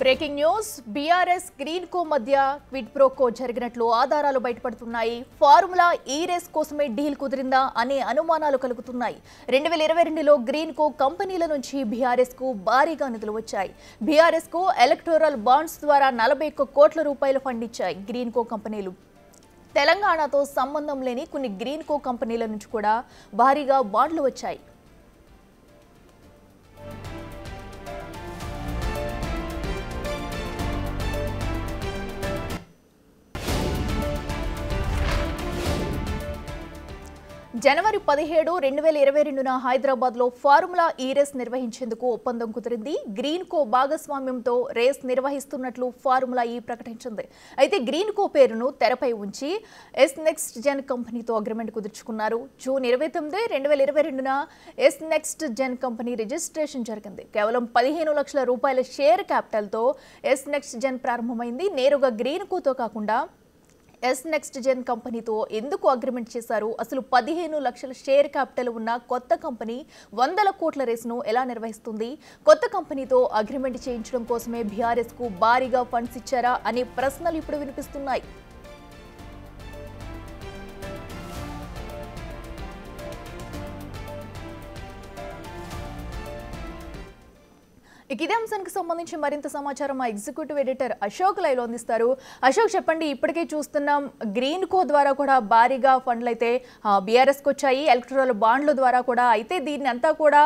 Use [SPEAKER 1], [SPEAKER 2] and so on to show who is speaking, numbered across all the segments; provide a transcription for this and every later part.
[SPEAKER 1] Breaking news BRS green కో మధ్య quid pro quo జరిగినట్లు ఆధారాలు బయటపడుతున్నాయి. ఫార్ములా ఈ రేస్ కోసమే డీల్ కుదిరిందా అనే అనుమానాలు కలుగుతున్నాయి. 2022లో గ్రీన్ కో కంపెనీల నుంచి బీఆర్ఎస్ కు భారీగా నిధులు వచ్చాయి. బీఆర్ఎస్ కు ఎలక్టోరల్ బాండ్స్ ద్వారా 41 కోట్ల రూపాయలు ఫండ్ ఇచ్చాయి గ్రీన్ కో కంపెనీలు. తెలంగాణతో సంబంధం లేని కొన్ని గ్రీన్ కో కంపెనీల నుంచి కూడా భారీగా బాండ్లు వచ్చాయి. జనవరి 17, 2022న హైదరాబాద్ లో ఫార్ములా ఈ రేస్ నిర్వహించేందుకు ఒప్పందం కుదిరింది. గ్రీన్ కో భాగస్వామ్యంతో రేస్ నిర్వహిస్తున్నట్లు ఫార్ములా ఈ ప్రకటించింది. అయితే గ్రీన్ కో పేరును తెరపై ఉంచి ఎస్ నెక్స్ట్ జెన్ కంపెనీతో అగ్రిమెంట్ కుదుర్చుకున్నారు. జూన్ 29, 2022న S Next Gen company registration జరిగింది. కేవలం 15 లక్షల రూపాయల షేర్ క్యాపిటల్తో ఎస్ నెక్స్ట్ జెన్ ప్రారంభమైంది. నేరుగా గ్రీన్ కోతో కాకుండా ఎస్ నెక్స్ట్ జెన్ కంపెనీతో ఎందుకు అగ్రిమెంట్ చేశారు? అసలు 15 లక్షల షేర్ క్యాపిటల్ ఉన్న కొత్త కంపెనీ 100 కోట్ల రేసును ఎలా నిర్వహిస్తుంది? కొత్త కంపెనీతో అగ్రిమెంట్ చేయించడం కోసమే బీఆర్ఎస్ కు భారీగా ఫండ్స్ ఇచ్చారా అనే ప్రశ్నలు ఇప్పుడు వినిపిస్తున్నాయి. ఇదే అంశానికి సంబంధించి మరింత సమాచారం మా ఎగ్జిక్యూటివ్ ఎడిటర్ అశోక్ లైవ్ లో అందిస్తారు. అశోక్, చెప్పండి. ఇప్పటికే చూస్తున్నాం గ్రీన్ కో ద్వారా కూడా భారీగా ఫండ్లు అయితే బీఆర్ఎస్ కు వచ్చాయి, ఎలక్టోరల్ బాండ్ల ద్వారా కూడా. అయితే దీన్ని అంతా కూడా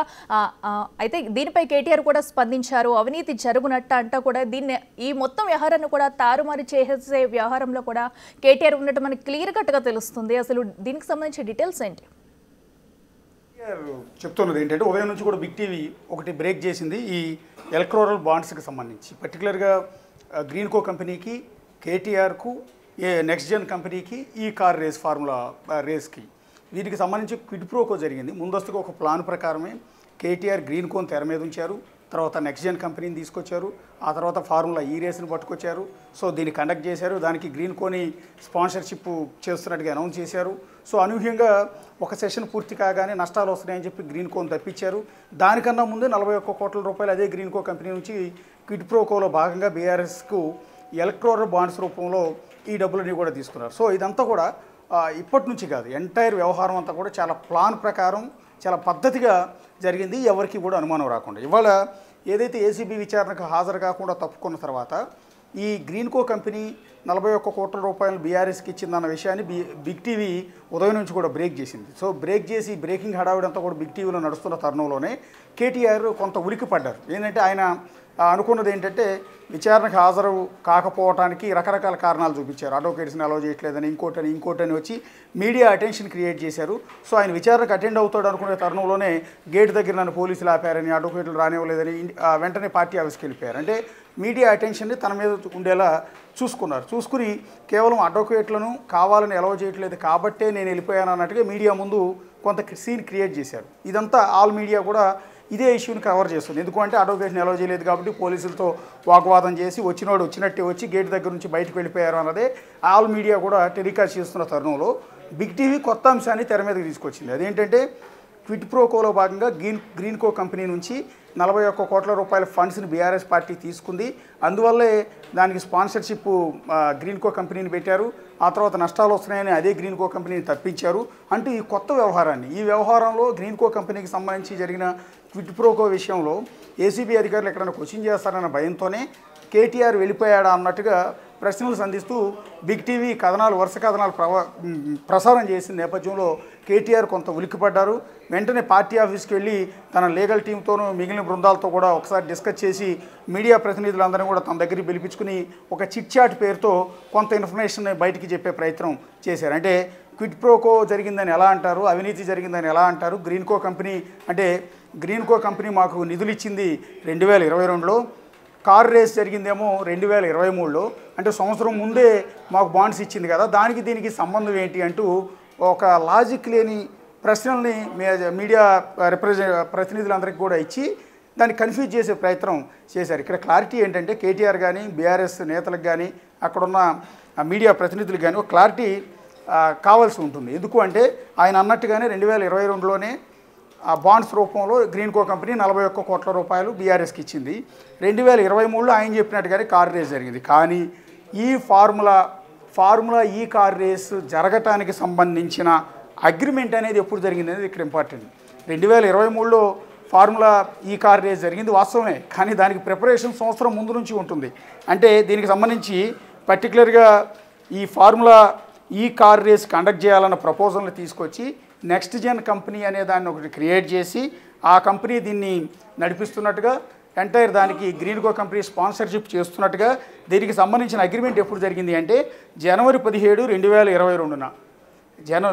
[SPEAKER 1] దీనిపై కేటీఆర్ కూడా స్పందించారు. అవినీతి జరుగునట్ట అంటా కూడా దీన్ని ఈ మొత్తం వ్యవహారాన్ని కూడా తారుమారు చేసే వ్యవహారంలో కూడా కేటీఆర్ ఉన్నట్టు మనకి క్లియర్ కట్ గా తెలుస్తుంది. అసలు దీనికి సంబంధించి డీటెయిల్స్ ఏంటి?
[SPEAKER 2] చెప్తున్నది ఏంటంటే ఉదయం నుంచి కూడా బిగ్ టీవీ ఒకటి బ్రేక్ చేసింది ఈ ఎలక్టోరల్ బాండ్స్కి సంబంధించి. పర్టికులర్గా గ్రీన్ కో కంపెనీకి, కేటీఆర్కు, నెక్స్ట్ జెన్ కంపెనీకి ఈ కార్ రేస్ ఫార్ములా రేస్కి వీటికి సంబంధించి క్విడ్ ప్రోకో జరిగింది. ముందస్తుగా ఒక ప్లాన్ ప్రకారమే కేటీఆర్ గ్రీన్ కోని తెర మీద ఉంచారు. తర్వాత నెక్స్ట్ జెన్ కంపెనీని తీసుకొచ్చారు. ఆ తర్వాత ఫార్ములా ఈ రేస్ని పట్టుకొచ్చారు. సో దీన్ని కండక్ట్ చేశారు. దానికి గ్రీన్ కోని స్పాన్సర్షిప్ చేస్తున్నట్టుగా అనౌన్స్ చేశారు. సో అనూహ్యంగా ఒక సెషన్ పూర్తి కాగానే నష్టాలు వస్తున్నాయని చెప్పి గ్రీన్ కోని తప్పించారు. దానికన్నా ముందే 41 కోట్ల రూపాయలు అదే గ్రీన్ కో కంపెనీ నుంచి క్విడ్ ప్రోకోలో భాగంగా బీఆర్ఎస్కు ఎలక్టోరల్ బాండ్స్ రూపంలో ఈ డబ్బులని కూడా తీసుకున్నారు. సో ఇదంతా కూడా ఇప్పటి నుంచి కాదు, ఎంటైర్ వ్యవహారం అంతా కూడా చాలా ప్లాన్ ప్రకారం చాలా పద్ధతిగా జరిగింది, ఎవరికి కూడా అనుమానం రాకుండా. ఇవాళ ఏదైతే ఏసీబీ విచారణకు హాజరు కాకుండా తప్పుకున్న తర్వాత ఈ గ్రీన్ కో కంపెనీ 41 కోట్ల రూపాయలు బీఆర్ఎస్కి ఇచ్చిందన్న విషయాన్ని బిగ్ టీవీ ఉదయం నుంచి కూడా బ్రేక్ చేసింది. సో బ్రేక్ చేసి బ్రేకింగ్ హడావిడంతా కూడా బిగ్ టీవీలో నడుస్తున్న తరుణంలోనే కేటీఆర్ కొంత ఉలికి పడ్డారు. ఏంటంటే ఆయన అనుకున్నది ఏంటంటే విచారణకు హాజరు కాకపోవడానికి రకరకాల కారణాలు చూపించారు. అడ్వకేట్స్ని అలౌ చేయట్లేదని, ఇంకోటని వచ్చి మీడియా అటెన్షన్ క్రియేట్ చేశారు. సో ఆయన విచారణకు అటెండ్ అవుతాడు అనుకునే తరుణంలోనే గేట్ దగ్గర నన్ను పోలీసులు ఆపారని, అడ్వకేట్లు రానివ్వలేదని వెంటనే పార్టీ ఆఫీస్కి వెళ్ళిపోయారు. అంటే మీడియా అటెన్షన్ని తన మీద ఉండేలా చూసుకుని కేవలం అడ్వకేట్లను కావాలని అలౌ చేయట్లేదు కాబట్టే నేను వెళ్ళిపోయాను అన్నట్టుగా మీడియా ముందు కొంత సీన్ క్రియేట్ చేశారు. ఇదంతా ఆల్ మీడియా కూడా ఇదే ఇష్యూని కవర్ చేస్తుంది. ఎందుకంటే అడ్వకేట్ని అలౌ చేయలేదు కాబట్టి పోలీసులతో వాగ్వాదం చేసి వచ్చినోడు వచ్చినట్టే వచ్చి గేట్ దగ్గర నుంచి బయటకు వెళ్ళిపోయారు అన్నదే ఆల్ మీడియా కూడా టెలికాస్ట్ చేస్తున్న తరుణంలో బిగ్ టీవీ కొత్త అంశాన్ని తెర మీదకి తీసుకొచ్చింది. అదేంటంటే క్విడ్ ప్రోకోలో భాగంగా గ్రీన్ కో కంపెనీ నుంచి 41 కోట్ల రూపాయల ఫండ్స్ని బీఆర్ఎస్ పార్టీ తీసుకుంది. అందువల్లే దానికి స్పాన్సర్షిప్ గ్రీన్ కో కంపెనీని పెట్టారు. ఆ తర్వాత నష్టాలు వస్తున్నాయని అదే గ్రీన్ కో కంపెనీని తప్పించారు అంటూ ఈ కొత్త వ్యవహారాన్ని, ఈ వ్యవహారంలో గ్రీన్ కో కంపెనీకి సంబంధించి జరిగిన క్విడ్ ప్రోకో విషయంలో ఏసీబీ అధికారులు ఎక్కడైనా క్వశ్చన్ చేస్తారన్న భయంతోనే కేటీఆర్ వెళ్ళిపోయాడా అన్నట్టుగా ప్రశ్నలు సంధిస్తూ బిగ్ టీవీ వరుస కథనాలు ప్రసారం చేసిన నేపథ్యంలో కేటీఆర్ కొంత ఉలిక్కిపడ్డారు. వెంటనే పార్టీ ఆఫీస్కి వెళ్ళి తన లీగల్ టీంతోనూ మిగిలిన బృందాలతో కూడా ఒకసారి డిస్కస్ చేసి మీడియా ప్రతినిధులందరినీ కూడా తన దగ్గరికి పిలిపించుకుని ఒక చిట్ చాట్ పేరుతో కొంత ఇన్ఫర్మేషన్ బయటికి చెప్పే ప్రయత్నం చేశారు. అంటే క్విడ్ ప్రోకో జరిగిందని ఎలా అంటారు, అవినీతి జరిగిందని ఎలా అంటారు, గ్రీన్ కో కంపెనీ మాకు నిధులు ఇచ్చింది 2022లో, కార్ రేస్ జరిగిందేమో 2023లో, అంటే సంవత్సరం ముందే మాకు బాండ్స్ ఇచ్చింది కదా, దానికి దీనికి సంబంధం ఏంటి అంటూ ఒక లాజిక్ లేని ప్రశ్నల్ని మీడియా ప్రతినిధులందరికీ కూడా ఇచ్చి దాన్ని కన్ఫ్యూజ్ చేసే ప్రయత్నం చేశారు. ఇక్కడ క్లారిటీ ఏంటంటే కేటీఆర్ కానీ బీఆర్ఎస్ నేతలకు కానీ అక్కడున్న మీడియా ప్రతినిధులకు కానీ ఒక క్లారిటీ కావాల్సి ఉంటుంది. ఎందుకు అంటే ఆయన అన్నట్టుగానే 2022లోనే ఆ బాండ్స్ రూపంలో గ్రీన్కో కంపెనీ 41 కోట్ల రూపాయలు బీఆర్ఎస్కి ఇచ్చింది. 2023లో ఆయన చెప్పినట్టుగానే కార్ రేస్ జరిగింది. కానీ ఈ ఫార్ములా ఈ కార్ రేస్ జరగటానికి సంబంధించిన అగ్రిమెంట్ అనేది ఎప్పుడు జరిగింది అనేది ఇక్కడ ఇంపార్టెంట్. 2023లో ఫార్ములా ఈ కార్ రేస్ జరిగింది వాస్తవమే, కానీ దానికి ప్రిపరేషన్ సంవత్సరం ముందు నుంచి ఉంటుంది. అంటే దీనికి సంబంధించి పర్టికులర్గా ఈ ఫార్ములా ఈ కార్ రేస్ కండక్ట్ చేయాలన్న ప్రపోజల్ని తీసుకొచ్చి నెక్స్ట్ జెన్ కంపెనీ అనే దాన్ని ఒకటి క్రియేట్ చేసి ఆ కంపెనీ దీన్ని నడిపిస్తున్నట్టుగా, ఎంటైర్ దానికి గ్రీన్కో కంపెనీ స్పాన్సర్షిప్ చేస్తున్నట్టుగా దీనికి సంబంధించిన అగ్రిమెంట్ ఎప్పుడు జరిగింది అంటే జనవరి 17, 2022న.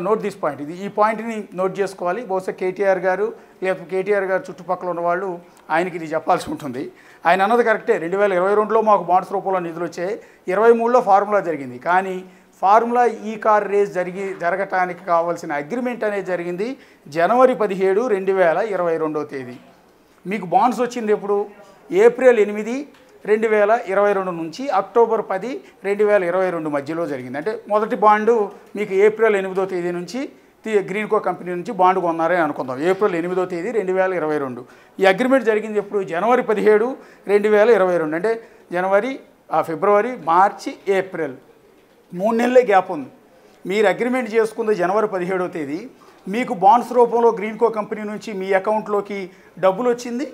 [SPEAKER 2] నోట్ దిస్ పాయింట్, ఈ పాయింట్ని నోట్ చేసుకోవాలి. బహుశా కేటీఆర్ గారు లేకపోతే కేటీఆర్ గారు చుట్టుపక్కల ఉన్నవాళ్ళు ఆయనకి ఇది చెప్పాల్సి ఉంటుంది. ఆయన అన్నది కరెక్టే, 2022లో మాకు బాండ్స్ రూపంలో నిధులు వచ్చాయి, 23లో ఫార్ములా జరిగింది. కానీ ఫార్ములా ఈ కార్ రేస్ జరగటానికి కావాల్సిన అగ్రిమెంట్ అనేది జరిగింది జనవరి 17, 2022 మీకు బాండ్స్ వచ్చింది ఎప్పుడు? ఏప్రిల్ 8, 2022 నుంచి అక్టోబర్ 10, 2022 మధ్యలో జరిగింది. అంటే మొదటి బాండు మీకు ఏప్రిల్ 8 నుంచి గ్రీన్కో కంపెనీ నుంచి బాండ్ కొన్నారని అనుకుందాం. ఏప్రిల్ 8, 2022. ఈ అగ్రిమెంట్ జరిగింది ఎప్పుడు? జనవరి 17, 2022. అంటే జనవరి, ఫిబ్రవరి, మార్చి, ఏప్రిల్ 3 నెలలే గ్యాప్ ఉంది. మీరు అగ్రిమెంట్ చేసుకుంది జనవరి 17 మీకు బాండ్స్ రూపంలో గ్రీన్కో కంపెనీ నుంచి మీ అకౌంట్లోకి డబ్బులు వచ్చింది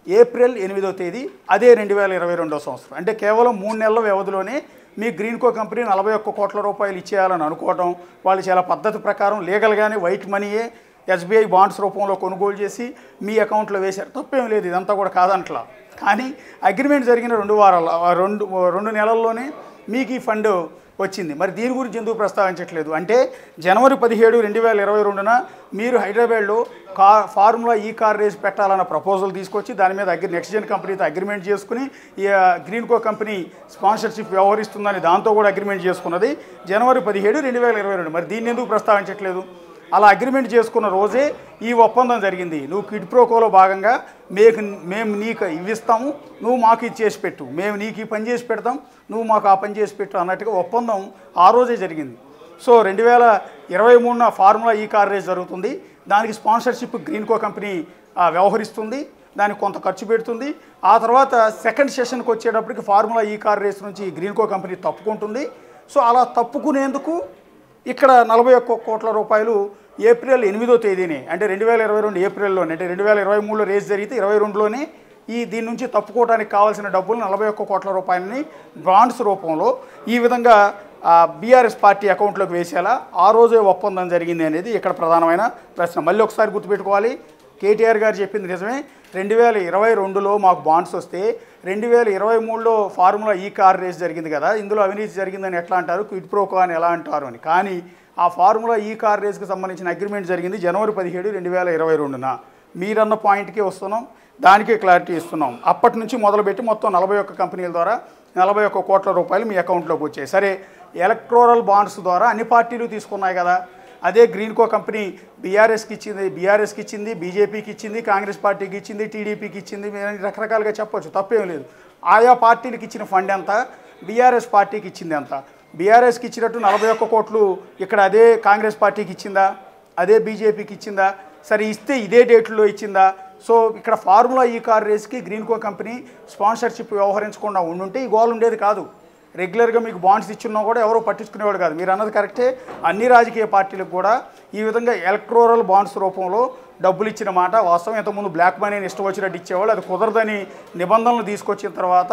[SPEAKER 2] ఏప్రిల్ 8, అదే 2022 సంవత్సరం. అంటే కేవలం 3 నెలల వ్యవధిలోనే మీ గ్రీన్కో కంపెనీ 41 కోట్ల రూపాయలు ఇచ్చేయాలని అనుకోవడం, వాళ్ళు చాలా పద్ధతి ప్రకారం లీగల్గానే వైట్ మనీయే ఎస్బీఐ బాండ్స్ రూపంలో కొనుగోలు చేసి మీ అకౌంట్లో వేశారు. తప్పేం లేదు, ఇదంతా కూడా కాదంట్లా. కానీ అగ్రిమెంట్ జరిగిన 2 నెలల్లోనే మీకు ఈ ఫండ్ వచ్చింది. మరి దీని గురించి ఎందుకు ప్రస్తావించట్లేదు అంటే జనవరి 17, 2022న మీరు హైదరాబాద్లో ఫార్ములా ఈ కార్ రేస్ పెట్టాలన్న ప్రపోజల్ తీసుకొచ్చి దాని మీద నెక్స్ట్ జెన్ కంపెనీతో అగ్రిమెంట్ చేసుకుని ఈ గ్రీన్కో కంపెనీ స్పాన్సర్షిప్ వ్యవహరిస్తుందని దాంతో కూడా అగ్రిమెంట్ చేసుకున్నది జనవరి 17, 2022. మరి దీన్ని ఎందుకు ప్రస్తావించట్లేదు? అలా అగ్రిమెంట్ చేసుకున్న రోజే ఈ ఒప్పందం జరిగింది. నువ్వు క్విడ్ ప్రోకోలో భాగంగా మేము నీకు ఇవ్విస్తాము, నువ్వు మాకు ఇది చేసి పెట్టు, మేము నీకు ఈ పని చేసి పెడతాం, నువ్వు మాకు ఆ పని చేసి పెట్టు అన్నట్టుగా ఒప్పందం ఆ రోజే జరిగింది. సో 2023న ఫార్ములా ఈ కార్ రేస్ జరుగుతుంది. దానికి స్పాన్సర్షిప్ గ్రీన్కో కంపెనీ వ్యవహరిస్తుంది, దానికి కొంత ఖర్చు పెడుతుంది. ఆ తర్వాత సెకండ్ సెషన్కి వచ్చేటప్పటికి ఫార్ములా ఈ కార్ రేస్ నుంచి గ్రీన్కో కంపెనీ తప్పుకుంటుంది. సో అలా తప్పుకునేందుకు ఇక్కడ 41 కోట్ల రూపాయలు ఏప్రిల్ 8 అంటే 2022 ఏప్రిల్లోనే, అంటే 2023లో రేస్ జరిగితే 22లోనే దీని నుంచి తప్పుకోవడానికి కావాల్సిన డబ్బులు 41 కోట్ల రూపాయలని బాండ్స్ రూపంలో ఈ విధంగా బీఆర్ఎస్ పార్టీ అకౌంట్లోకి వేసేలా ఆ రోజే ఒప్పందం జరిగింది అనేది ఇక్కడ ప్రధానమైన ప్రశ్న. మళ్ళీ ఒకసారి గుర్తుపెట్టుకోవాలి, కేటీఆర్ గారు చెప్పింది నిజమే. 2022లో మాకు బాండ్స్ వస్తే 2023లో ఫార్ములా ఈ కార్ రేస్ జరిగింది కదా, ఇందులో అవినీతి జరిగిందని ఎట్లా అంటారు, క్విడ్ ప్రోకో అని ఎలా అంటారు అని. కానీ ఆ ఫార్ములా ఈ కార్ రేస్కి సంబంధించిన అగ్రిమెంట్ జరిగింది జనవరి 17, 2022న. మీరన్న పాయింట్కే వస్తున్నాం, దానికే క్లారిటీ ఇస్తున్నాం. అప్పటి నుంచి మొదలుపెట్టి మొత్తం 41 కంపెనీల ద్వారా 41 కోట్ల రూపాయలు మీ అకౌంట్లోకి వచ్చాయి. సరే, ఎలక్టోరల్ బాండ్స్ ద్వారా అన్ని పార్టీలు తీసుకున్నాయి కదా, అదే గ్రీన్కో కంపెనీ బీఆర్ఎస్కి ఇచ్చింది, బీజేపీకి ఇచ్చింది, కాంగ్రెస్ పార్టీకి ఇచ్చింది, టీడీపీకి ఇచ్చింది, రకరకాలుగా చెప్పొచ్చు, తప్పేం లేదు. ఆయా పార్టీలకు ఇచ్చిన ఫండ్ ఎంత, బీఆర్ఎస్ పార్టీకి ఇచ్చింది ఎంత? బీఆర్ఎస్కి ఇచ్చినట్టు 41 కోట్లు ఇక్కడ అదే కాంగ్రెస్ పార్టీకి ఇచ్చిందా, అదే బీజేపీకి ఇచ్చిందా? సరే, ఇస్తే ఇదే డేట్లో ఇచ్చిందా? సో ఇక్కడ ఫార్ములా ఈ కార్ రేస్కి గ్రీన్కో కంపెనీ స్పాన్సర్షిప్ వ్యవహరించకుండా ఉండుంటే ఈ గోల్ ఉండేది కాదు. రెగ్యులర్గా మీకు బాండ్స్ ఇచ్చున్నా కూడా ఎవరో పట్టించుకునేవాడు కాదు. మీరు అన్నది కరెక్టే, అన్ని రాజకీయ పార్టీలకు కూడా ఈ విధంగా ఎలక్టోరల్ బాండ్స్ రూపంలో డబ్బులు ఇచ్చిన మాట వాస్తవం. ఇంతకుముందు బ్లాక్ మనీని ఇష్టం వచ్చినట్టు ఇచ్చేవాళ్ళు, అది కుదరదని నిబంధనలు తీసుకొచ్చిన తర్వాత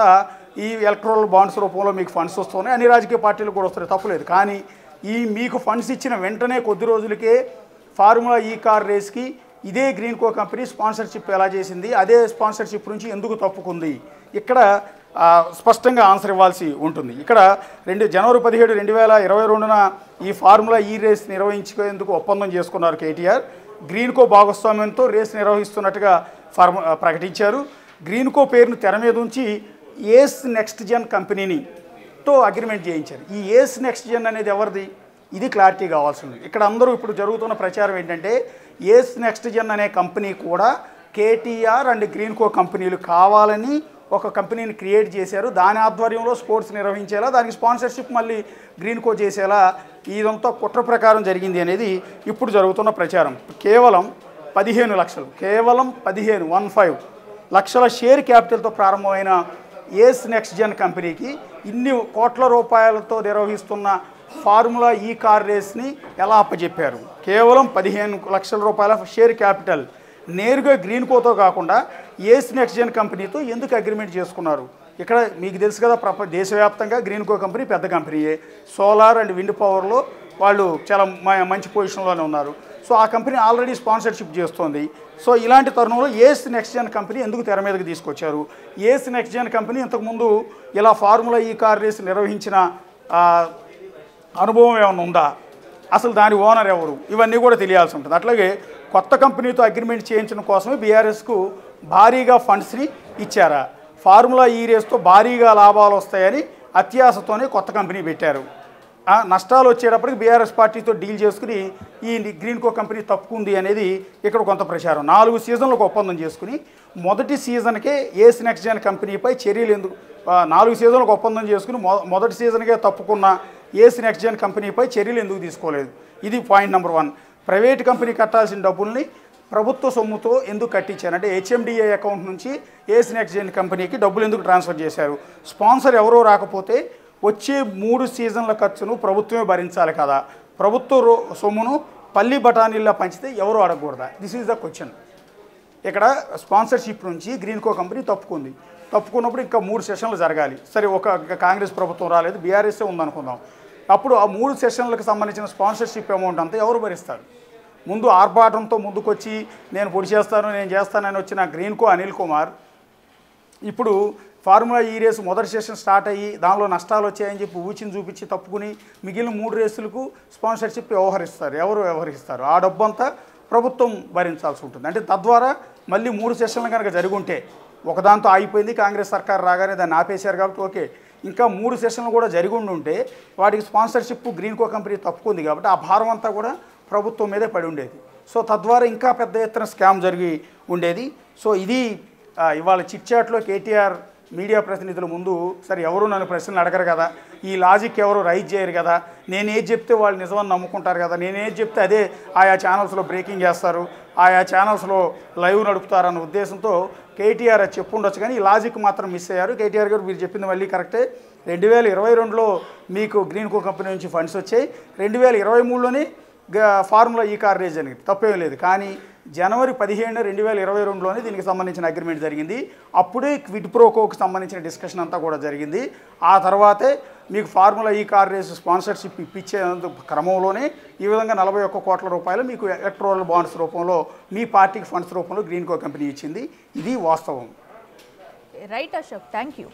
[SPEAKER 2] ఈ ఎలక్టోరల్ బాండ్స్ రూపంలో మీకు ఫండ్స్ వస్తున్నాయి, అన్ని రాజకీయ పార్టీలకు కూడా వస్తున్నాయి, తప్పులేదు. కానీ మీకు ఫండ్స్ ఇచ్చిన వెంటనే కొద్ది రోజులకే ఫార్ములా ఈ కార్ రేస్కి ఇదే గ్రీన్కో కంపెనీ స్పాన్సర్షిప్ ఎలా చేసింది, అదే స్పాన్సర్షిప్ నుంచి ఎందుకు తప్పుకుంది, ఇక్కడ స్పష్టంగా ఆన్సర్ ఇవ్వాల్సి ఉంటుంది. ఇక్కడ జనవరి 17, 2022న ఈ ఫార్ములా ఈ రేస్ నిర్వహించేందుకు ఒప్పందం చేసుకున్నారు కేటీఆర్. గ్రీన్కో భాగస్వామ్యంతో రేస్ నిర్వహిస్తున్నట్టుగా ప్రకటించారు. గ్రీన్కో పేరును తెర మీద ఉంచి ఏస్ నెక్స్ట్ జెన్ కంపెనీతో అగ్రిమెంట్ చేయించారు. ఈ ఏస్ నెక్స్ట్ జెన్ అనేది ఎవరిది, ఇది క్లారిటీ కావాల్సింది. ఇక్కడ అందరూ ఇప్పుడు జరుగుతున్న ప్రచారం ఏంటంటే ఏస్ నెక్స్ట్ జెన్ అనే కంపెనీ కూడా కేటీఆర్ అండ్ గ్రీన్కో కంపెనీలు కావాలని ఒక కంపెనీని క్రియేట్ చేశారు, దాని ఆధ్వర్యంలో స్పోర్ట్స్ నిర్వహించేలా, దానికి స్పాన్సర్షిప్ మళ్ళీ గ్రీన్కో చేసేలా ఇదంతా కుట్ర ప్రకారం జరిగింది అనేది ఇప్పుడు జరుగుతున్న ప్రచారం. కేవలం 15 లక్షలు, కేవలం 15 లక్షల షేర్ క్యాపిటల్తో ప్రారంభమైన ఏస్ నెక్స్ట్ జెన్ కంపెనీకి ఇన్ని కోట్ల రూపాయలతో నిర్వహిస్తున్న ఫార్ములా ఈ కార్ రేస్ని ఎలా అప్పచెప్పారు? కేవలం 15 లక్షల రూపాయల షేర్ క్యాపిటల్ నేరుగా గ్రీన్కోతో కాకుండా ఏస్ నెక్స్ట్ జెన్ కంపెనీతో ఎందుకు అగ్రిమెంట్ చేసుకున్నారు? ఇక్కడ మీకు తెలుసు కదా, దేశవ్యాప్తంగా గ్రీన్కో కంపెనీ పెద్ద కంపెనీయే. సోలార్ అండ్ విండ్ పవర్లో వాళ్ళు చాలా మంచి పొజిషన్లోనే ఉన్నారు. సో ఆ కంపెనీ ఆల్రెడీ స్పాన్సర్షిప్ చేస్తోంది. సో ఇలాంటి తరుణంలో ఏస్ నెక్స్ట్ జెన్ కంపెనీ ఎందుకు తెర మీదకి తీసుకొచ్చారు? ఏస్ నెక్స్ట్ జెన్ కంపెనీ ఇంతకుముందు ఇలా ఫార్ములా ఈ కార్ రేస్ నిర్వహించిన అనుభవం ఏమైనా ఉందా? అసలు దాని ఓనర్ ఎవరు? ఇవన్నీ కూడా తెలియాల్సి ఉంటుంది. అట్లాగే కొత్త కంపెనీతో అగ్రిమెంట్ చేయించడం కోసమే బీఆర్ఎస్కు భారీగా ఫండ్స్ని ఇచ్చారా? ఫార్ములా ఈ రేస్తో భారీగా లాభాలు వస్తాయని అత్యాశతోనే కొత్త కంపెనీ పెట్టారు. నష్టాలు వచ్చేటప్పటికి బీఆర్ఎస్ పార్టీతో డీల్ చేసుకుని ఈ గ్రీన్కో కంపెనీ తప్పుకుంది అనేది ఇక్కడ కొంత ప్రచారం. 4 సీజన్లకు ఒప్పందం చేసుకుని మొదటి సీజన్కే ఏస్ నెక్స్ట్ జెన్ కంపెనీపై చర్యలు ఎందుకు 4 సీజన్లకు ఒప్పందం చేసుకుని మొదటి సీజన్కే తప్పుకున్న ఏస్ నెక్స్ట్ జెన్ కంపెనీపై చర్యలు ఎందుకు తీసుకోలేదు? ఇది పాయింట్ నెంబర్ 1. ప్రైవేట్ కంపెనీ కట్టాల్సిన డబ్బుల్ని ప్రభుత్వ సొమ్ముతో ఎందుకు కట్టించారు? అంటే హెచ్ఎండిఏ అకౌంట్ నుంచి ఏస్ నెక్స్ట్ జెన్ కంపెనీకి డబ్బులు ఎందుకు ట్రాన్స్ఫర్ చేశారు? స్పాన్సర్ ఎవరో రాకపోతే వచ్చే 3 సీజన్ల ఖర్చును ప్రభుత్వమే భరించాలి కదా. ప్రభుత్వ సొమ్మును పల్లి బఠానీల్లో పంచితే ఎవరు అడగకూడదా? This is the question. ఇక్కడ స్పాన్సర్షిప్ నుంచి గ్రీన్కో కంపెనీ తప్పుకున్నప్పుడు ఇంకా 3 సెషన్లు జరగాలి. సరే, ఒక కాంగ్రెస్ ప్రభుత్వం రాలేదు, బీఆర్ఎస్ఏ ఉందనుకుందాం. అప్పుడు ఆ 3 సెషన్లకు సంబంధించిన స్పాన్సర్షిప్ అమౌంట్ అంతా ఎవరు భరిస్తారు? ముందు ఆర్భాటంతో ముందుకొచ్చి నేను పొడి చేస్తాను, నేను చేస్తానని వచ్చిన గ్రీన్కో అనిల్ కుమార్ ఇప్పుడు ఫార్ములా ఈ రేసు మొదటి సెషన్ స్టార్ట్ అయ్యి దానిలో నష్టాలు వచ్చాయని చెప్పి ఊచిని చూపించి తప్పుకుని మిగిలిన 3 రేసులకు స్పాన్సర్షిప్ ఎవరు వ్యవహరిస్తారు? ఆ డబ్బు అంతా ప్రభుత్వం భరించాల్సి ఉంటుంది. అంటే తద్వారా మళ్ళీ 3 సెషన్లు కనుక జరుగుంటే, ఒకదాంతో ఆగిపోయింది, కాంగ్రెస్ సర్కార్ రాగానే దాన్ని ఆపేశారు కాబట్టి ఓకే, ఇంకా 3 సెషన్లు కూడా జరిగి ఉంటే వాటికి స్పాన్సర్షిప్ గ్రీన్కో కంపెనీ తప్పుకుంది కాబట్టి ఆ భారం అంతా కూడా ప్రభుత్వం మీదే పడి ఉండేది. సో తద్వారా ఇంకా పెద్ద ఎత్తున స్కామ్ జరిగి ఉండేది. సో ఇది ఇవాళ చిట్చాట్లో కేటీఆర్ మీడియా ప్రతినిధుల ముందు, సరే ఎవరు నన్ను ప్రశ్నలు అడగరు కదా, ఈ లాజిక్ ఎవరు రైజ్ చేయరు కదా, నేను ఏది చెప్తే వాళ్ళు నిజమని నమ్ముకుంటారు కదా, నేను ఏది చెప్తే అదే ఆయా ఛానల్స్లో బ్రేకింగ్ చేస్తారు, ఆయా ఛానల్స్లో లైవ్ నడుపుతారన్న ఉద్దేశంతో కేటీఆర్ అది చెప్పుండొచ్చు. కానీ ఈ లాజిక్ మాత్రం మిస్ అయ్యారు. కేటీఆర్ గారు మీరు చెప్పింది మళ్ళీ కరెక్టే. 2022లో మీకు గ్రీన్కో కంపెనీ నుంచి ఫండ్స్ వచ్చాయి, 2023లోనే ఫార్ములా ఈ కార్ రేస్ జరిగింది, తప్పేం లేదు. కానీ జనవరి 15, 2022లోనే దీనికి సంబంధించిన అగ్రిమెంట్ జరిగింది. అప్పుడే క్విడ్ ప్రోకోకి సంబంధించిన డిస్కషన్ అంతా కూడా జరిగింది. ఆ తర్వాతే మీకు ఫార్ములా ఈ కార్ రేస్ స్పాన్సర్షిప్ ఇప్పించే క్రమంలోనే ఈ విధంగా 41 కోట్ల రూపాయలు మీకు ఎలక్ట్రల్ బాండ్స్ రూపంలో మీ పార్టీకి ఫండ్స్ రూపంలో గ్రీన్కో కంపెనీ ఇచ్చింది. ఇది వాస్తవం.
[SPEAKER 1] Right Ashok, thank you.